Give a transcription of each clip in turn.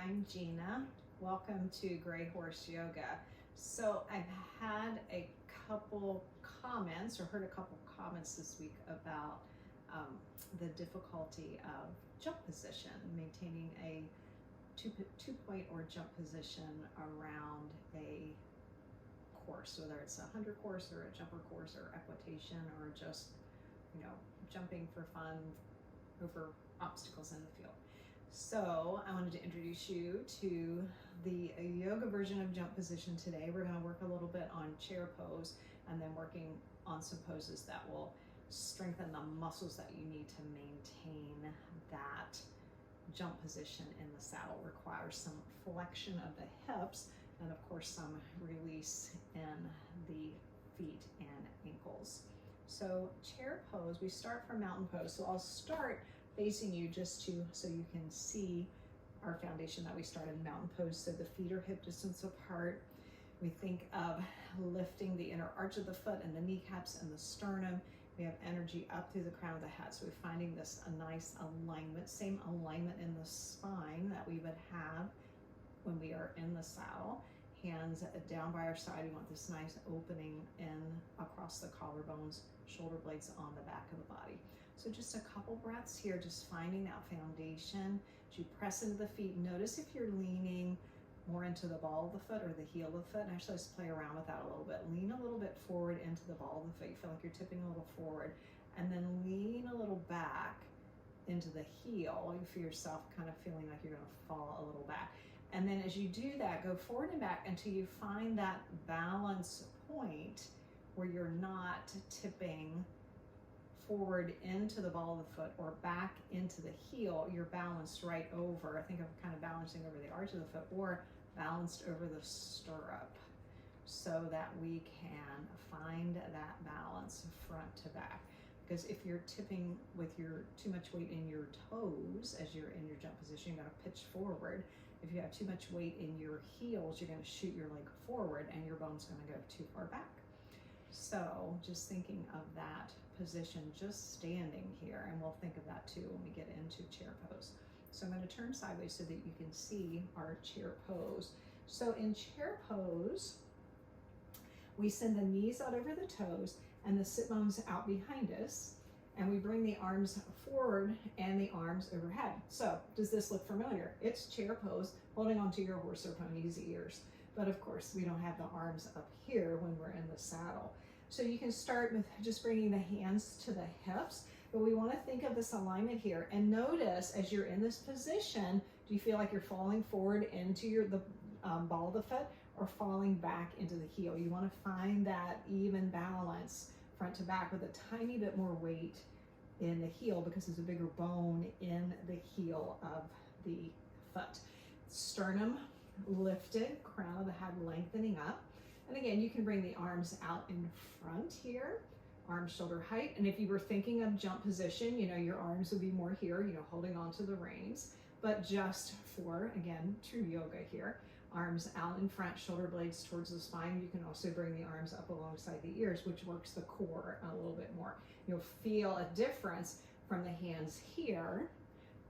I'm Gina. Welcome to Grey Horse Yoga. So I've had a couple comments or heard a couple comments this week about the difficulty of jump position, maintaining a two-point or jump position around a course, whether it's a 100 course or a jumper course or equitation or just, jumping for fun over obstacles in the field. So I wanted to introduce you to the yoga version of jump position today. We're going to work a little bit on chair pose and then working on some poses that will strengthen the muscles that you need to maintain that jump position in the saddle. Requires some flexion of the hips and of course some release in the feet and ankles. So chair pose, we start from mountain pose. So I'll start facing you so you can see our foundation that we started in mountain pose. So the feet are hip distance apart. We think of lifting the inner arch of the foot and the kneecaps and the sternum. We have energy up through the crown of the head. So we're finding this a nice alignment, same alignment in the spine that we would have when we are in the saddle. Hands down by our side. We want this nice opening in across the collarbones, shoulder blades on the back of the body. So just a couple breaths here, just finding that foundation. As you press into the feet, notice if you're leaning more into the ball of the foot or the heel of the foot. And actually, let's play around with that a little bit. Lean a little bit forward into the ball of the foot. You feel like you're tipping a little forward. And then lean a little back into the heel. You feel yourself kind of feeling like you're going to fall a little back. And then as you do that, go forward and back until you find that balance point where you're not tipping forward into the ball of the foot or back into the heel. You're balanced right over. Think of kind of balancing over the arch of the foot or balanced over the stirrup so that we can find that balance front to back. Because if you're tipping with too much weight in your toes as you're in your jump position, you're going to pitch forward. If you have too much weight in your heels, you're going to shoot your leg forward and your bone's going to go too far back. So just thinking of that position, just standing here, and we'll think of that too when we get into chair pose. So I'm going to turn sideways so that you can see our chair pose. So in chair pose, we send the knees out over the toes and the sit bones out behind us, and we bring the arms forward and the arms overhead. So does this look familiar? It's chair pose, holding onto your horse or pony's ears. But of course, we don't have the arms up here when we're in the saddle. So you can start with just bringing the hands to the hips, but we want to think of this alignment here. And notice as you're in this position, do you feel like you're falling forward into the ball of the foot or falling back into the heel? You want to find that even balance front to back with a tiny bit more weight in the heel because there's a bigger bone in the heel of the foot. Sternum lifted, crown of the head lengthening up. And again, you can bring the arms out in front here, arms shoulder height. And if you were thinking of jump position, your arms would be more here, holding onto the reins. But just for, again, true yoga here, arms out in front, shoulder blades towards the spine. You can also bring the arms up alongside the ears, which works the core a little bit more. You'll feel a difference from the hands here.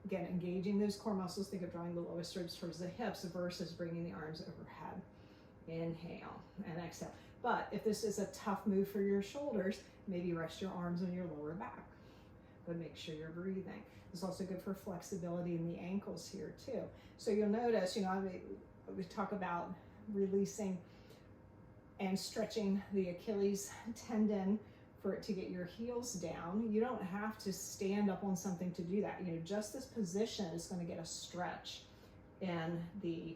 Again, engaging those core muscles. Think of drawing the lowest ribs towards the hips versus bringing the arms overhead. Inhale and exhale. But if this is a tough move for your shoulders, maybe rest your arms on your lower back. But make sure you're breathing. It's also good for flexibility in the ankles here too. So you'll notice, we talk about releasing and stretching the Achilles tendon for it to get your heels down. You don't have to stand up on something to do that. Just this position is going to get a stretch in the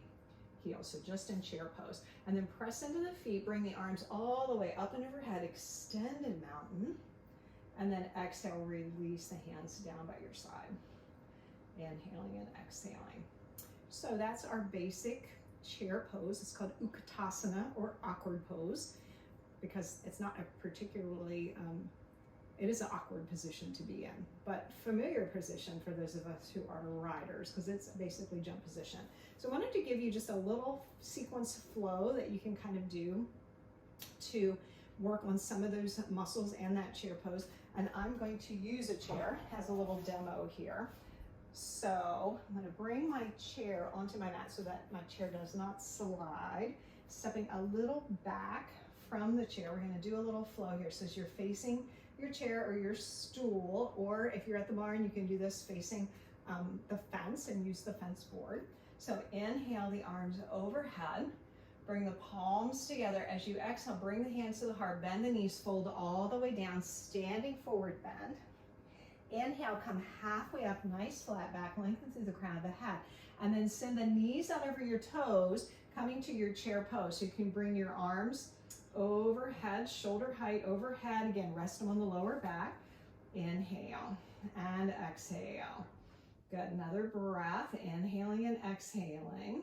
heels. So just in chair pose. And then press into the feet, bring the arms all the way up and overhead, extended mountain. And then exhale, release the hands down by your side. Inhaling and exhaling. So that's our basic chair pose. It's called Utkatasana or awkward pose because it's not a particularly, it is an awkward position to be in, but familiar position for those of us who are riders because it's basically jump position. So I wanted to give you just a little sequence flow that you can kind of do to work on some of those muscles and that chair pose. And I'm going to use a chair as a little demo here. So I'm going to bring my chair onto my mat so that my chair does not slide. Stepping a little back from the chair. We're going to do a little flow here. So as you're facing your chair or your stool, or if you're at the barn, you can do this facing the fence and use the fence board. So inhale the arms overhead. Bring the palms together. As you exhale, bring the hands to the heart. Bend the knees, fold all the way down, standing forward bend. Inhale, come halfway up, nice flat back, lengthen through the crown of the head. And then send the knees out over your toes, coming to your chair pose. So you can bring your arms overhead, shoulder height overhead. Again, rest them on the lower back. Inhale and exhale. Good, another breath, inhaling and exhaling.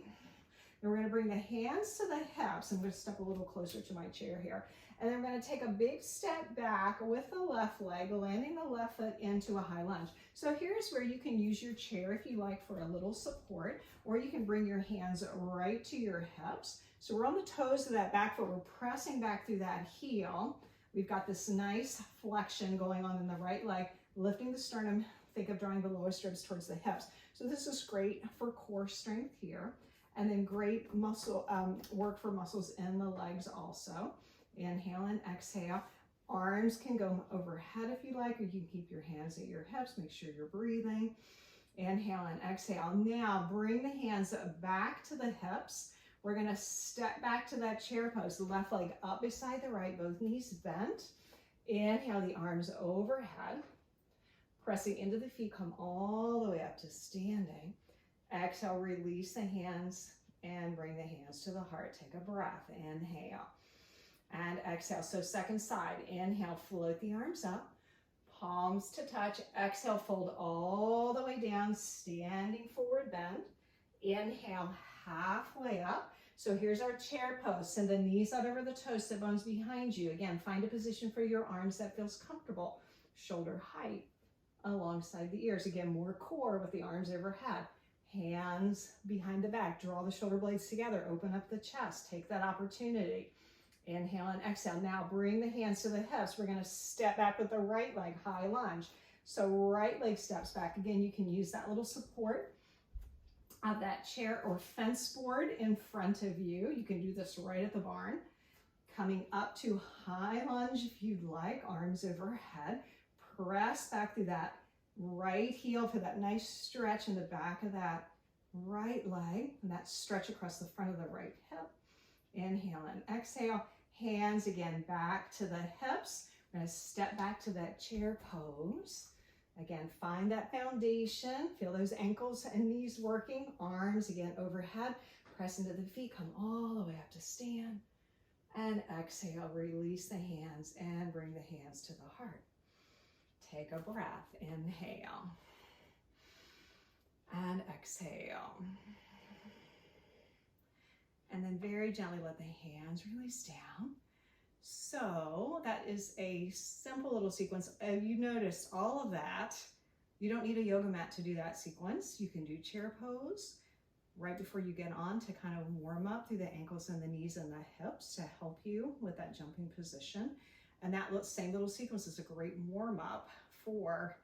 And we're going to bring the hands to the hips. I'm going to step a little closer to my chair here. And then we're going to take a big step back with the left leg, landing the left foot into a high lunge. So here's where you can use your chair if you like for a little support, or you can bring your hands right to your hips. So we're on the toes of that back foot. We're pressing back through that heel. We've got this nice flexion going on in the right leg, lifting the sternum. Think of drawing the lowest ribs towards the hips. So this is great for core strength here. And then great muscle work for muscles in the legs also. Inhale and exhale. Arms can go overhead if you like, or you can keep your hands at your hips. Make sure you're breathing. Inhale and exhale. Now bring the hands back to the hips. We're going to step back to that chair pose. The left leg up beside the right, both knees bent. Inhale the arms overhead. Pressing into the feet, come all the way up to standing. Exhale, release the hands and bring the hands to the heart. Take a breath. Inhale and exhale. So second side. Inhale, float the arms up. Palms to touch. Exhale, fold all the way down, standing forward bend. Inhale, halfway up. So here's our chair pose. Send the knees out over the toes, sit bones behind you. Again, find a position for your arms that feels comfortable. Shoulder height alongside the ears. Again, more core with the arms overhead. Hands behind the back. Draw the shoulder blades together. Open up the chest. Take that opportunity. Inhale and exhale. Now bring the hands to the hips. We're going to step back with the right leg, high lunge. So right leg steps back. Again, you can use that little support of that chair or fence board in front of you. You can do this right at the barn. Coming up to high lunge if you'd like. Arms overhead. Press back through that right heel for that nice stretch in the back of that right leg, and that stretch across the front of the right hip. Inhale and exhale. Hands again back to the hips. We're going to step back to that chair pose. Again, find that foundation. Feel those ankles and knees working. Arms again overhead. Press into the feet. Come all the way up to stand. And exhale. Release the hands and bring the hands to the heart. Take a breath. Inhale. And exhale. And then very gently let the hands release down. So that is a simple little sequence. You noticed all of that. You don't need a yoga mat to do that sequence. You can do chair pose right before you get on to kind of warm up through the ankles and the knees and the hips to help you with that jumping position. And that same little sequence is a great warm up for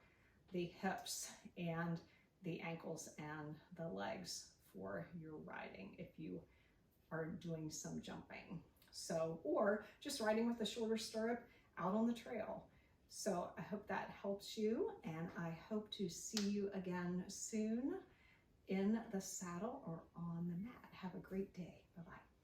the hips and the ankles and the legs for your riding if you are doing some jumping. So, or just riding with a shorter stirrup out on the trail. So I hope that helps you, and I hope to see you again soon in the saddle or on the mat. Have a great day. Bye-bye.